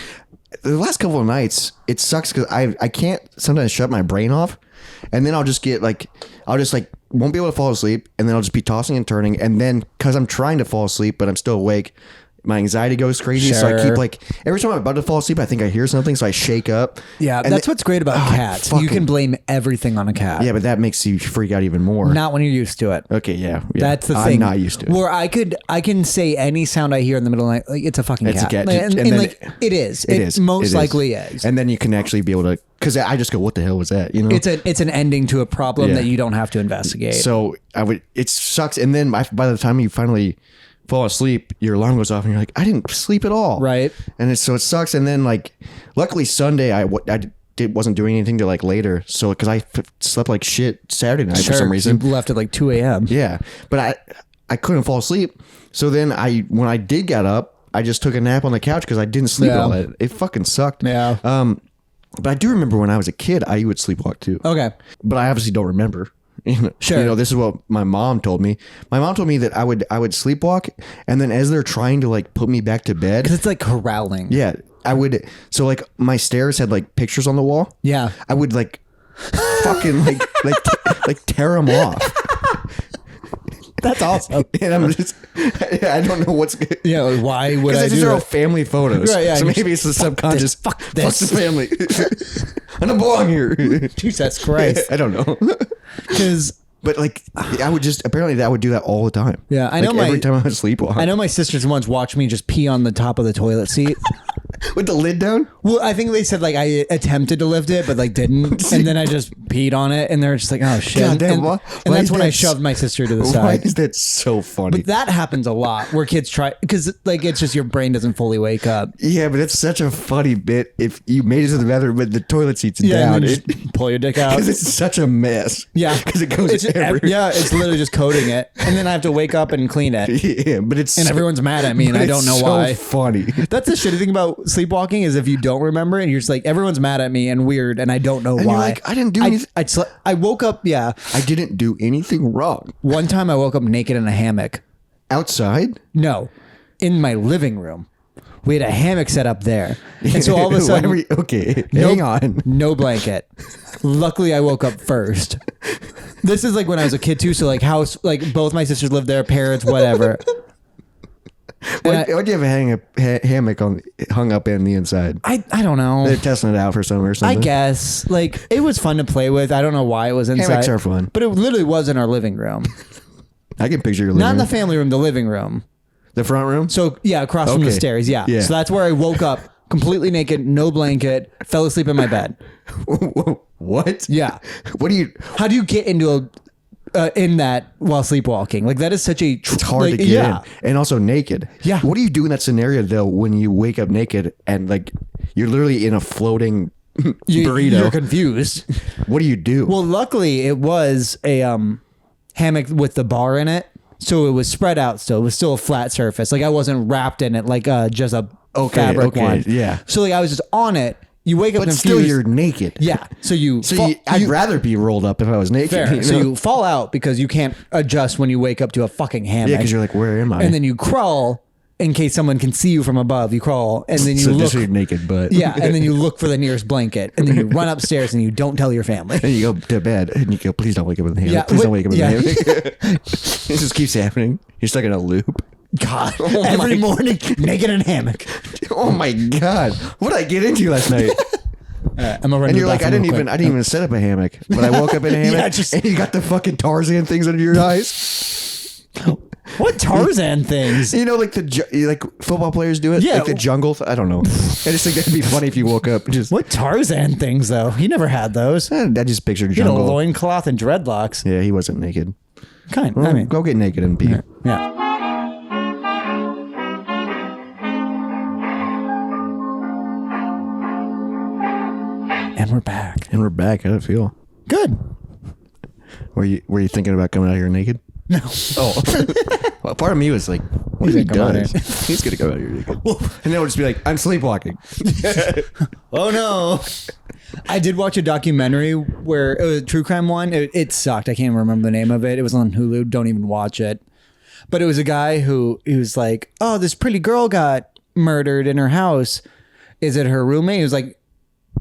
The last couple of nights, it sucks because I can't sometimes shut my brain off. And then I'll just get like, won't be able to fall asleep. And then I'll just be tossing and turning. And then because I'm trying to fall asleep, but I'm still awake, my anxiety goes crazy. So I Sure. keep like, every time I'm about to fall asleep, I think I hear something. So I shake up. Yeah, And that's what's great about cats. You fucking- can blame everything on a cat. Yeah, but that makes you freak out even more. Not when you're used to it. Okay, yeah. That's the I'm thing. not used to it. Where I can say any sound I hear in the middle of the night, like it's a fucking It's a cat. cat. Like, And and then- like it is. It is. Most It is. likely is. And then you can actually be able to, because I just go, what the hell was that? You know? It's an ending to a problem Yeah. that you don't have to investigate. So it sucks. And then by the time you finally fall asleep, your alarm goes off and you're like, I didn't sleep at all. Right. And so it sucks. And then like, luckily Sunday, I wasn't doing anything till like later. So, cause I slept like shit Saturday night for some reason. You left at like 2 a.m. Yeah. But I couldn't fall asleep. So then when I did get up, I just took a nap on the couch cause I didn't sleep at Yeah. all. It fucking sucked. Yeah. But I do remember when I was a kid, I would sleepwalk too. Okay. But I obviously don't remember. Sure. You know, this is what my mom told me. My mom told me that I would sleepwalk, and then as they're trying to like put me back to bed, Because it's like corralling. yeah, I would. So like my stairs had like pictures on the wall. Yeah. I would like fucking like tear them off. That's awesome. And I'm just, I don't know what's good. Yeah. Like, why would I Because do these are all that? family photos. Right, yeah, So and maybe it's the subconscious. fuck Fuck this. the family. I don't belong here. Jesus Christ. I don't know. Because But like, I would just apparently that would do that all the time. Yeah, I know Like, every time I would sleepwalk. I know my sisters once watched me just pee on the top of the toilet seat. With the lid down. Well, I think they said like I attempted to lift it, but like didn't, and then I just peed on it, and they're just like, "Oh shit!" God damn, and why that's is when that I shoved my sister to the Why side. is that so funny? But that happens a lot where kids try because like it's just your brain doesn't fully wake up. Yeah, but it's such a funny bit if you made it to the bathroom, but the toilet seat's Yeah, down. and then just pull your dick out. Because it's such a mess. Yeah, because it goes it's everywhere. Yeah, it's literally just coating it, and then I have to wake up and clean it. Yeah, but it's And everyone's mad at me, and I don't know so why. Funny. That's the shitty thing about sleepwalking is if you don't remember and you're just like everyone's mad at me and weird and I don't know And why. you're like, I didn't do anything. I woke up. Yeah, I didn't do anything wrong. one time I woke up naked in a hammock. Outside? No, in my living room. We had a hammock set up there, and so all of a sudden, okay, no, hang on. no blanket. Luckily, I woke up first. This is like when I was a kid too. So like house, like both my sisters lived there, parents, whatever. Why'd you have a hammock hung up in the inside? I don't know. They're testing it out for summer or something. I guess like it was fun to play with. I don't know why it was inside. Hammocks are fun. But it literally was in our living room. I can picture your living Not in the room. family room, the living room. The front room? So yeah, across from the Okay. stairs. Yeah. Yeah. So that's where I woke up completely naked, no blanket, fell asleep in my bed. What? Yeah. What do you... How do you get into in that while sleepwalking? Like that is such a... It's hard to get in. And also naked. Yeah. What do you do in that scenario, though, when you wake up naked and, like, you're literally in a floating burrito? You're confused. What do you do? Well, luckily it was a hammock with the bar in it. So it was spread out still. It was still a flat surface. Like I wasn't wrapped in it like just a fabric one. Yeah. So like I was just on it. You wake up but confused. still, you're naked. Yeah. So you... I'd rather be rolled up if I was naked. Fair. You So know? you fall out because you can't adjust when you wake up to a fucking hammock. Yeah, because you're like, where am I? And then you crawl in case someone can see you from above. You crawl and then you so look. just so you're naked, but... Yeah, and then you look for the nearest blanket, and then you run upstairs and you don't tell your family. And you go to bed and you go, please don't wake up in the hammock. Yeah, Please don't wake up in yeah. the hammock. This just keeps happening. You're stuck in a loop. God, every morning, naked in a hammock. Oh my God. What did I get into last night? I'm gonna run And to you're the like, I bathroom didn't real quick. even set up a hammock, but I woke up in a hammock and you got the fucking Tarzan things under your eyes. What Tarzan things? You know, like like football players do it. Yeah. Like the jungle. I don't know. I just think that'd be funny if you woke up just. What Tarzan things though? He never had those. He I just pictured had a jungle. loincloth and dreadlocks. Yeah, he wasn't naked. Kind. Well, I mean, go get naked and pee. yeah. And we're back. And we're back. How'd it feel? Good. Were you thinking about coming out here naked? No. Oh, well, part of me was like, what if he He's gonna come out does? He's gonna come out here naked, and then we'll just be like, I'm sleepwalking. Oh no. I did watch a documentary where it was a true crime one. It sucked. I can't remember the name of it. It was on Hulu. Don't even watch it. But it was a guy who he was like, oh, this pretty girl got murdered in her house. Is it her roommate? He was like,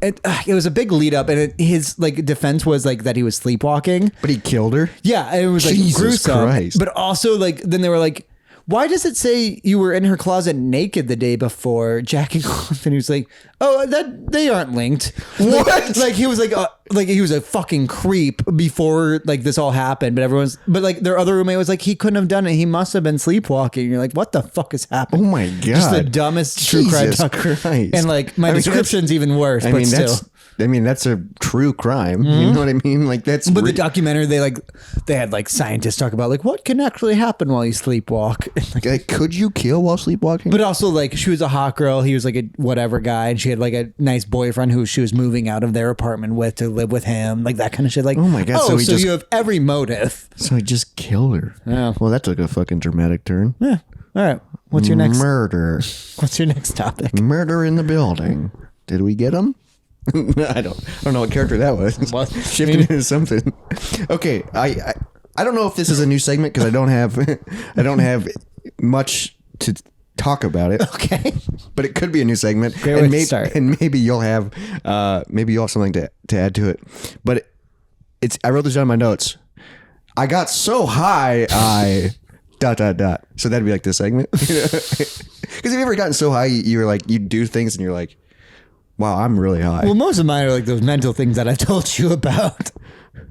it was a big lead up, and his like defense was like that he was sleepwalking. But he killed her. Yeah, and it was like Jesus gruesome. Christ. But also like then they were like, why does it say you were in her closet naked the day before jacking off? And he was like, oh, that they aren't linked. What? Like he was like he was a fucking creep before like this all happened. But like their other roommate was like, he couldn't have done it. He must have been sleepwalking. You're like, what the fuck is happening? Oh my God. Just the dumbest true crime Jesus Christ. And like my description's even worse. But still. That's a true crime. You know what I mean? Like that's. But the documentary, they had like scientists talk about like what can actually happen while you sleepwalk. Like, could you kill while sleepwalking? But also like she was a hot girl. He was like a whatever guy, and she had like a nice boyfriend who she was moving out of their apartment with to live with him, like that kind of shit. Like, Oh my God, so, so he you have every motive. So he just killed her. Yeah. Well, that took a fucking dramatic turn. Yeah. All right. What's your next? Murder? What's your next topic? Murder in the building. Did we get him? I don't know what character that was. What? Shifting into something. Okay, I don't know if this is a new segment because I don't have much to talk about it. Okay. But it could be a new segment, Great way to start. and maybe you'll have something to add to it. But I wrote this down in my notes. I got so high, dot. So that'd be like this segment. Because have you ever gotten so high you're like you do things and you're like, wow, I'm really high. Well, most of mine are like those mental things that I've told you about.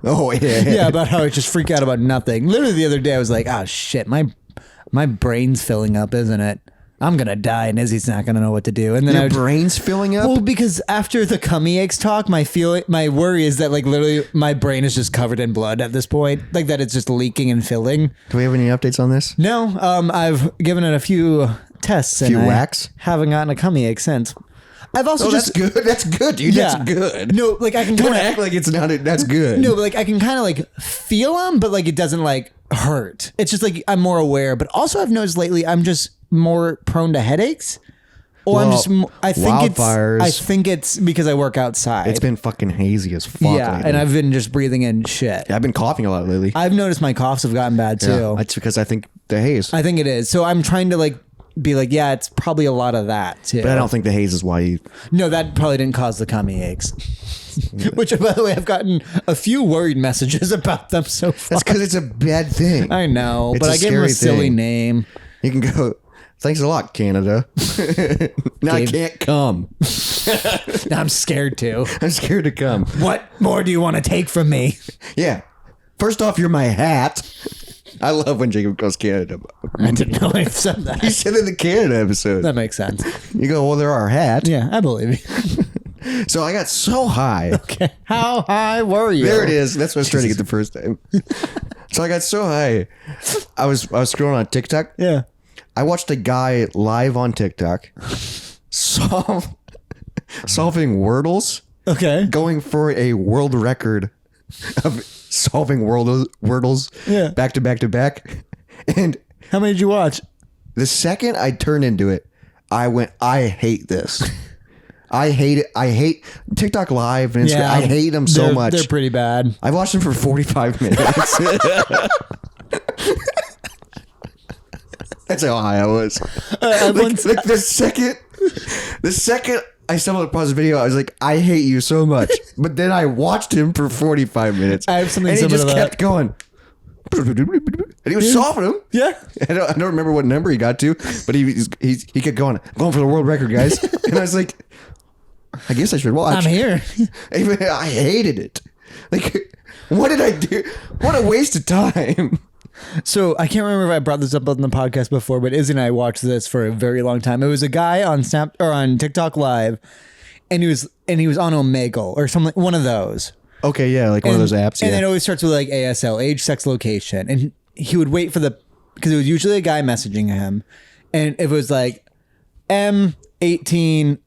Oh yeah. Yeah, about how I just freak out about nothing. Literally the other day I was like, oh shit, my brain's filling up, isn't it? I'm gonna die and Izzy's not gonna know what to do. And then Your brain's filling up? well, because after the cummy aches talk, my worry is that like literally my brain is just covered in blood at this point. Like that it's just leaking and filling. Do we have any updates on this? No, I've given it a few tests and whacks? I haven't gotten a cummy ache since. I've also That's good. That's good, dude. yeah. That's good. No, like I can Don't kind of act like it's not. That's good. no, but like I can kind of like feel them, but like it doesn't like hurt. It's just like I'm more aware. But also I've noticed lately I'm just more prone to headaches. Or I'm just I think it's because I work outside. It's been fucking hazy as fuck. yeah, lately. and I've been just breathing in shit. I've been coughing a lot lately. I've noticed my coughs have gotten bad too. Yeah, that's because I think the haze. I think it is. So I'm trying to like be like, yeah, it's probably a lot of that too. But I don't think the haze is why you. No, that probably didn't cause the cummy aches. Which, by the way, I've gotten a few worried messages about them so far. That's because it's a bad thing. I know, It's but a I gave him a scary silly thing. name. You can go. Thanks a lot, Canada. Now I can't come. I'm scared too. I'm scared to come. What more do you want to take from me? Yeah. First off, you're my hat. I love when Jacob goes Canada. I didn't know I said He that. said in the Canada episode. That makes sense. You go, well, they're our hat. Yeah, I believe you. So I got so high. Okay. How high were you? There it is. That's what I was trying to get the first time. So I got so high. I was scrolling on TikTok. Yeah. I watched a guy live on TikTok solving Wordles, Okay. going for a world record of solving Wordles Yeah. back to back to back. And How many did you watch? the second I turned into it, I went, I hate this. I hate it. I hate TikTok Live and Instagram. Yeah. I hate them so much. They're pretty bad. I've watched them for 45 minutes. That's how high I was. Like the second I stumbled across the video, I was like, I hate you so much. But then I watched him for 45 minutes. I have something and he similar just to kept going. And he was solving them. Yeah. I don't remember what number he got to, but he kept going. I'm going for the world record, guys. And I was like, I guess I should watch. I'm here. I hated it. Like, what did I do? What a waste of time. So I can't remember if I brought this up on the podcast before, but Izzy and I watched this for a very long time. It was a guy on Snap or on TikTok Live, and he was on Omegle or something, one of those. Okay, yeah, like one of those apps. And Yeah. it always starts with like ASL, age, sex, location, and he would wait for because it was usually a guy messaging him, and if it was like M18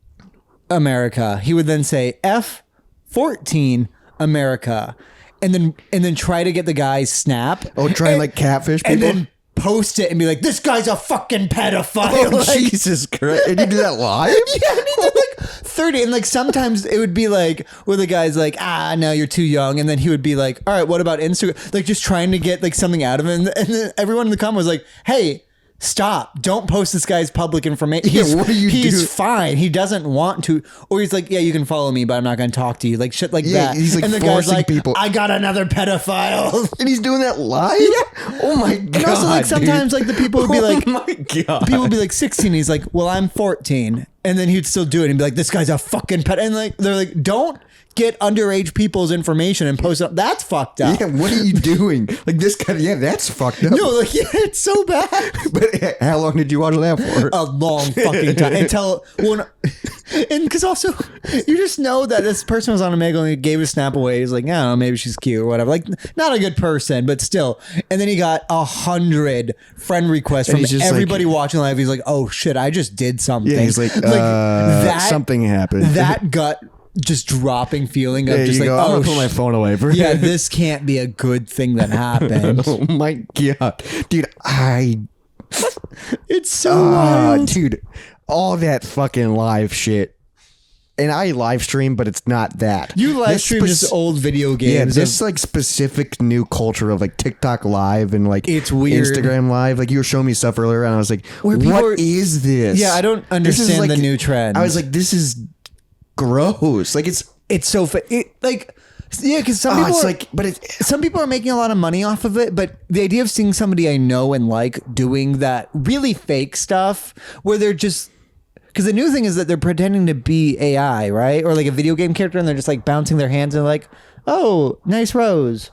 America, he would then say F14 America. And then try to get the guy's snap. Oh, try and like catfish people. And then post it and be like, "This guy's a fucking pedophile." Oh, Like, Jesus Christ! Did you do that live? yeah, and he did like 30, and like sometimes it would be like where the guy's like, no, you're too young, and then he would be like, all right, what about Instagram? Like just trying to get like something out of him, and then everyone in the comment was like, hey, stop, don't post this guy's public information. Yeah, what are you doing? He's fine, he doesn't want to. Or he's like, yeah, you can follow me, but I'm not going to talk to you, like shit like Yeah, that. he's, like, and the guy's forcing like, people. I got another pedophile. And he's doing that live? Yeah. Oh my god. And also like sometimes like the people would be like, oh my god. people would be like 16. He's like, well, I'm 14. And then he'd still do it and be like, this guy's a fucking pet. And like, they're like, don't get underage people's information and post it. That's fucked up. Yeah, what are you doing? Like this guy, yeah, that's fucked up. No, like, yeah, it's so bad. But how long did you watch that for? A long fucking time. Until, well, and because also, you just know that this person was on a Omegle and he gave his snap away. He's like, I don't know, maybe she's cute or whatever. Like, not a good person, but still. And then he got 100 friend requests from he's just everybody like, watching live. He's like, oh shit, I just did something. Yeah, he's like, something happened. That gut just dropping feeling of Yeah, just you like, go, I'm oh, gonna put my phone away for yeah, this can't be a good thing that happened. Oh my god, dude! It's so wild. Dude, all that fucking live shit, and I live stream, but it's not that. You live This stream just old video games. Yeah, of- this like specific new culture of like TikTok Live and like It's weird. Instagram Live. Like you were showing me stuff earlier, and I was like, Where people "What is this?" Yeah, I don't This is understand like- the new trend. I was like, "This is gross." Like it's so like, yeah, because some people it's are, like, but it. some people are making a lot of money off of it, but the idea of seeing somebody I know and like doing that really fake stuff where they're just, because the new thing is that they're pretending to be AI, right? Or like a video game character, and they're just like bouncing their hands and like, oh, nice rose.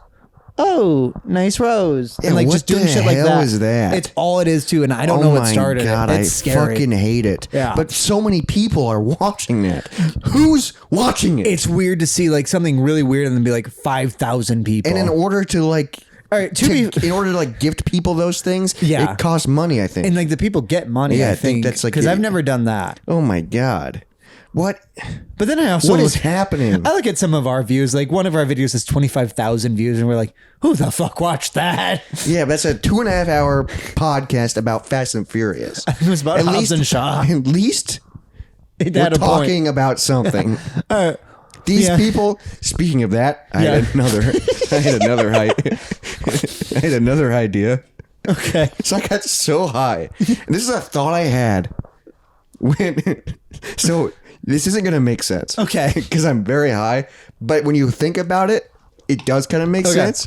Oh, nice rose. Yeah, and like what just doing the shit like hell that. is that? It's all it is too, and I don't know what started God, it. It's scary. I fucking hate it. Yeah. But so many people are watching that. Who's watching it? It's weird to see like something really weird and then be like 5,000 people. And in order to like, all right, in order to like gift people those things, Yeah. it costs money, I think. and like the people get money. Yeah, I I think think that's, like, because I've it- never done that. Oh my God. What? But then I also What is look- happening? I look at some of our views. Like one of our videos has 25,000 views, and we're like, who the fuck watched that? Yeah, that's a 2.5 hour podcast about Fast and Furious. It was about Hobbs and Shaw. At least It we're had a point. talking about something. Uh, These yeah. people. Speaking of that, I had another idea. Okay. So I got so high. And this is a thought I had when. So this isn't gonna make sense. Okay. Because I'm very high, but when you think about it, it does kind of make Okay. sense.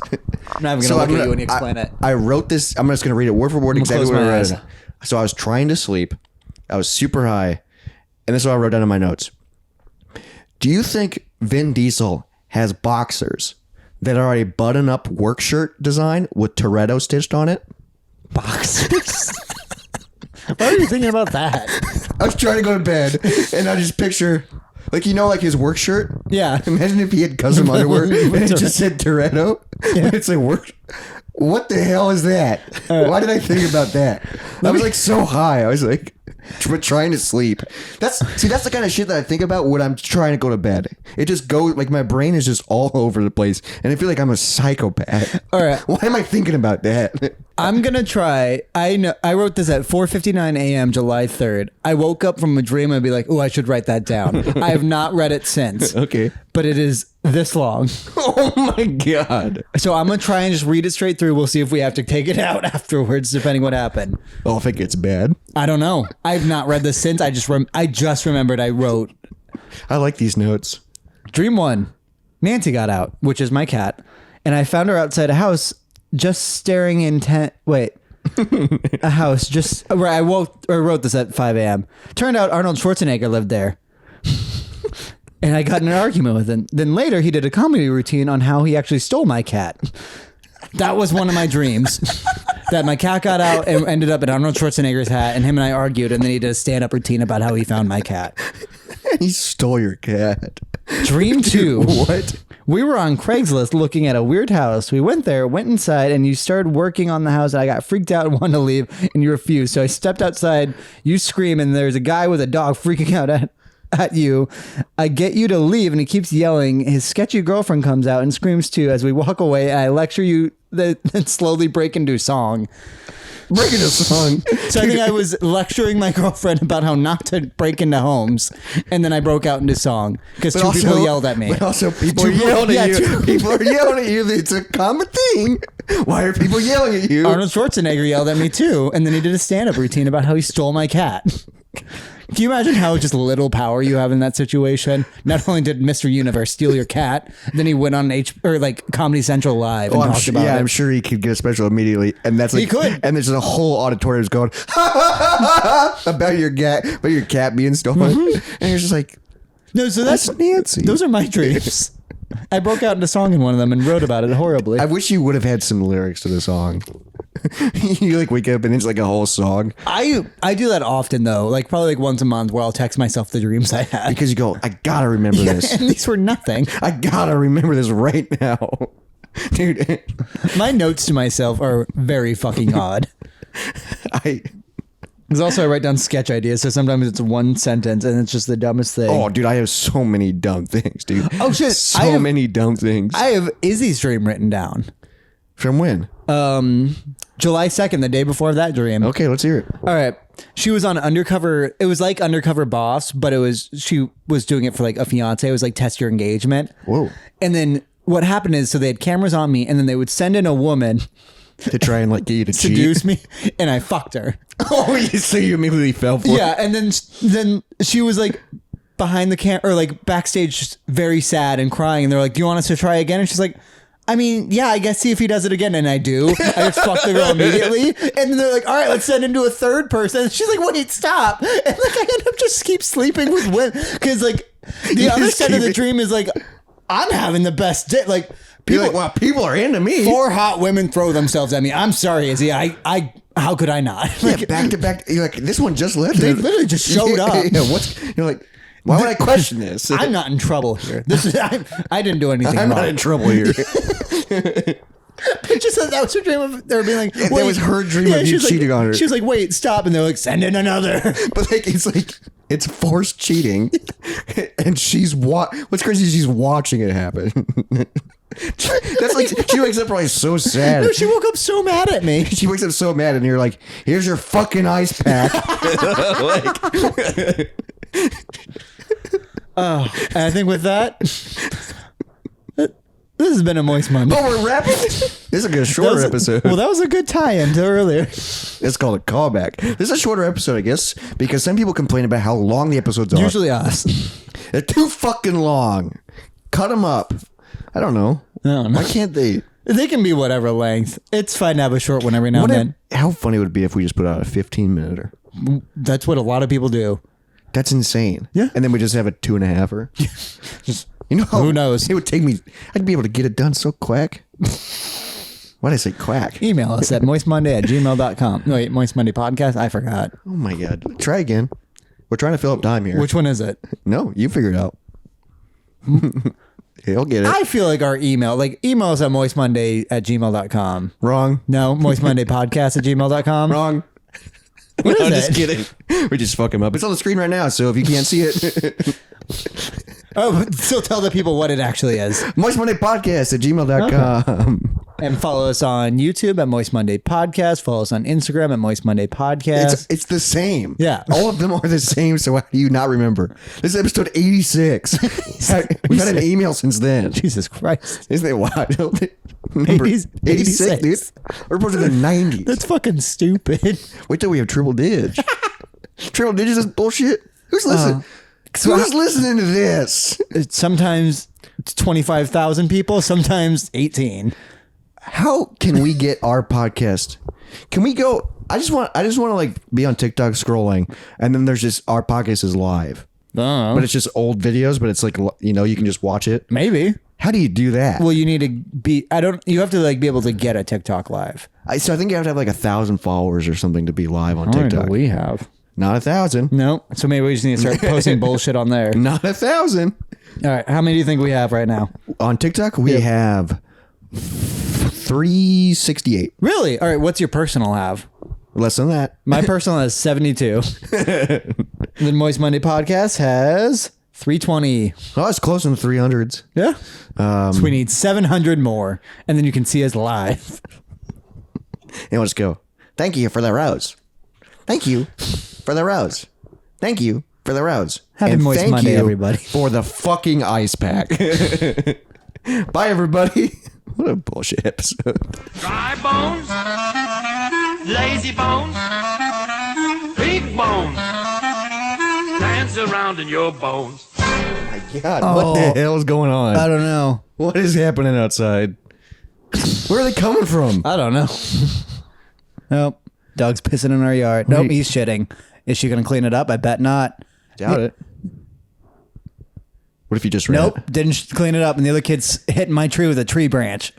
I'm not even gonna look at you when you explain it. I wrote this. I'm just gonna read it word for word exactly close what I my read. eyes. So I was trying to sleep. I was super high, and this is what I wrote down in my notes. Do you think Vin Diesel has boxers that are a button-up work shirt design with Toretto stitched on it? Boxers. Why are you thinking about that? I was trying to go to bed, and I just picture, like, you know, like his work shirt. Yeah. Imagine if he had custom underwear and it just said Toretto. Yeah. It's like work. What the hell is that? Why did I think about that? I was like so high. I was like trying to sleep. That's the kind of shit that I think about when I'm trying to go to bed. It just goes like my brain is just all over the place, and I feel like I'm a psychopath. All right. Why am I thinking about that? I'm gonna try. I know. I wrote this at 4:59 a.m. July 3rd. I woke up from a dream and be like, "Oh, I should write that down." I have not read it since. Okay. But it is this long. Oh my God. So I'm gonna try and just read it straight through. We'll see if we have to take it out afterwards, depending what happened. Oh, if it gets bad. I don't know. I've not read this since. I just remembered I wrote I like these notes. Dream 1. Nancy got out, which is my cat, and I found her outside a house just staring intent. Wait. A house just where I wrote this at 5 a.m. Turned out Arnold Schwarzenegger lived there. And I got in an argument with him. Then later he did a comedy routine on how he actually stole my cat. That was one of my dreams. That my cat got out and ended up in Arnold Schwarzenegger's hat, and him and I argued, and then he did a stand-up routine about how he found my cat. He stole your cat. Dream 2. What? We were on Craigslist looking at a weird house. We went there, went inside, and you started working on the house. I got freaked out and wanted to leave, and you refused. So I stepped outside. You scream, and there's a guy with a dog freaking out at you. I get you to leave, and he keeps yelling. His sketchy girlfriend comes out and screams too. As we walk away, I lecture you, then slowly break into song. Breaking a song. So I think I was lecturing my girlfriend about how not to break into homes, and then I broke out into song because two people yelled at me. But also people are yelling at you. People are yelling at you. It's a common thing. Why are people yelling at you? Arnold Schwarzenegger yelled at me too, and then he did a stand-up routine about how he stole my cat. Can you imagine how just little power you have in that situation? Not only did Mr. Universe steal your cat, then he went on Comedy Central Live and talked about it. I'm sure he could get a special immediately, and that's like He could. And there's a whole auditorium's going about your cat being stolen, and you're just like, No, so that's Nancy. Those are my dreams. I broke out into song in one of them and wrote about it horribly. I wish you would have had some lyrics to the song. You like wake up and it's like a whole song I do that often though, like probably like once a month, where I'll text myself the dreams I had. because you go, I gotta remember this. And these were nothing. I gotta remember this right now, dude. My notes to myself are very fucking odd. Because also I write down sketch ideas, so sometimes it's one sentence and it's just the dumbest thing. Oh, dude, I have so many dumb things, dude. Oh, shit. So many dumb things. I have Izzy's dream written down. From when? July 2nd, the day before that dream. Okay, let's hear it. All right. She was on Undercover. It was like Undercover Boss, but she was doing it for like a fiance. It was like Test Your Engagement. Whoa. And then what happened is, so they had cameras on me, and then they would send in a woman To try and like get you to seduce cheat. me, and I fucked her. Oh, so you immediately fell for it? Yeah, and then she was like behind the camera, or like backstage, just very sad and crying, and they're like, "Do you want us to try again?" And she's like, I mean, yeah, I guess see if he does it again. And I do. I just fuck the girl immediately. And then they're like, all right, let's send him to a third person. And she's like, wait, stop. And like, I end up just keep sleeping with women. Because like the other side of the dream is like, I'm having the best day. Like You're people, like, wow, people are into me. 4 hot women throw themselves at me. I'm sorry, Izzy. I how could I not? Like, back to back. You're like, this one just left. they literally just showed up. You're like, why would I question this? I'm not in trouble here. This is I didn't do anything I'm wrong. not in trouble here. It just said that was her dream of. They were being like, That wait. was her dream of you cheating on her. She was like, wait, stop, and they're like, send in another. But like, it's forced cheating, and what's crazy is she's watching it happen. That's like, she wakes up probably so sad. No, she woke up so mad at me. She wakes up so mad, and you're like, here's your fucking ice pack. And I think with that, this has been a Moist Monday. Oh, we're wrapping. This is a shorter episode. Well, that was a good tie-in to earlier. It's called a callback. This is a shorter episode, I guess, because some people complain about how long the episodes are. Usually us. They're too fucking long. Cut them up. I don't know. Why can't they? They can be whatever length. It's fine to have a short one every now and then. How funny would it be if we just put out a 15-minute? That's what a lot of people do. That's insane. Yeah. And then we just have a 2.5-er. You know, Who knows? It would take me. I'd be able to get it done so quick. Why did I say quack? Email us at moistmonday@gmail.com. No, wait, Moist Monday Podcast? I forgot. Oh my God. Try again. We're trying to fill up time here. Which one is it? No, you figure it out. He'll get it. I feel like our email, email us at moistmonday@gmail.com. Wrong. No, moistmondaypodcast@gmail.com. Wrong. What is I'm it? just kidding. We just fuck him up. It's on the screen right now, so if you can't see it. Oh, but still tell the people what it actually is. moistmondaypodcast@gmail.com. And follow us on YouTube at Moist Monday Podcast. Follow us on Instagram at Moist Monday Podcast. It's the same. Yeah. All of them are the same, so how do you not remember? This is episode 86. We've had an email since then. Jesus Christ. Isn't it wild? Number 86, dude. We're supposed to the 90s. That's fucking stupid. Wait till we have triple dig. Triple digits is bullshit. Who's listening? Who's listening to this? Sometimes it's 25,000 people, sometimes 18. How can we get our podcast? Can we go? I just want to like be on TikTok scrolling, and then there's just our podcast is live, but it's just old videos. But it's like, you can just watch it. Maybe. How do you do that? Well, you need to be. You have to be able to get a TikTok live. So I think you have to have like 1,000 followers or something to be live on TikTok. We have not 1,000. No. So maybe we just need to start posting bullshit on there. Not 1,000. All right. How many do you think we have right now? On TikTok, we have 368. Really? All right. What's your personal have? Less than that. My personal has 72. The Moist Monday Podcast has 320. Oh, it's close in the 300s. Yeah. So we need 700 more, and then you can see us live. And we'll just go, thank you for the rose. Thank you for the rose. Thank you for the rose. Happy and Moist thank Monday, you everybody. for the fucking ice pack. Bye, everybody. What a bullshit episode. Dry bones, lazy bones, big bones, dance around in your bones. Oh my God, what the hell is going on? I don't know. What is happening outside? Where are they coming from? I don't know. Nope. Dog's pissing in our yard. Nope, he's shitting. Is she going to clean it up? I bet not. Doubt it. What if you just ran Nope, it? didn't clean it up, and the other kid's hitting my tree with a tree branch.